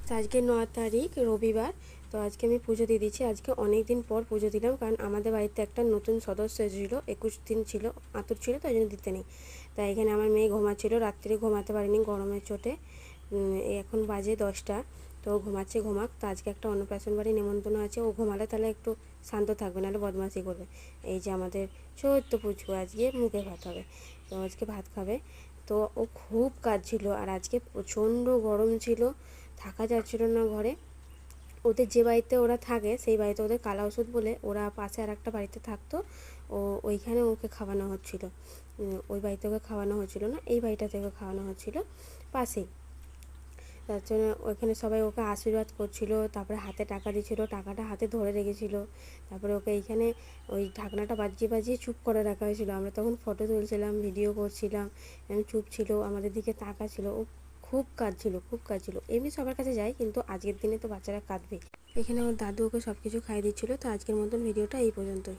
তো আজকে 9 তারিখ রবিবার। তো আজকে আমি পুজো দিয়ে দিচ্ছি। আজকে অনেক দিন পর পুজো দিলাম, কারণ আমাদের বাড়িতে একটা নতুন সদস্য এসেছিলো, 21 দিন ছিল, আতুর ছিল, তাই জন্য দিতে নেই। তাই এখানে আমার মেয়ে ঘুমাচ্ছিল, রাত্রে ঘুমাতে পারিনি গরমের চোটে। এখন বাজে 10টা। তো ঘুমাচ্ছে, ঘুমাক। তো আজকে একটা অন্নপ্রাশন বাড়ি নেমন্তন্ন আছে, ও ঘুমালে তাহলে একটু শান্ত থাকবে, নাহলে বদমাশি করবে। এই যে আমাদের ছোট্ট পুচকু আজকে মুখে ভাত হবে, তো আজকে ভাত খাবে। তো ও খুব কাঁদছিল, আর আজকে প্রচণ্ড গরম ছিল, থাকা যাচ্ছিল না ঘরে। ওদের যে বাড়িতে ওরা থাকে সেই বাড়িতে ওদের কালা ওষুধ বলে ওরা পাশে আর একটা বাড়িতে থাকতো, ওইখানে ওকে খাওয়ানো হচ্ছিল। ওই বাড়িতে ওকে খাওয়ানো হচ্ছিল না, এই বাড়িটা থেকে খাওয়ানো হচ্ছিল পাশেই। তার জন্য ওইখানে সবাই ওকে আশীর্বাদ করছিল, তারপরে হাতে টাকা দিচ্ছিল, টাকাটা হাতে ধরে রেখেছিল। তারপরে ওকে এইখানে ওই ঢাকনাটা বাজিয়ে বাজিয়ে চুপ করে রাখা হয়েছিল। আমরা তখন ফটো তুলছিলাম, ভিডিও করছিলাম, আমি চুপ ছিল, আমাদের দিকে তাকাচ্ছিল। ও খুব কাঁদছিল, খুব কাঁদছিল। এমনি সবার কাছে যায়, কিন্তু আজকের দিনে তো বাচ্চারা কাঁদবে। এখানে ওর দাদু ওকে সব কিছু খাইয়ে দিচ্ছিলো। তো আজকের মতন ভিডিওটা এই পর্যন্তই।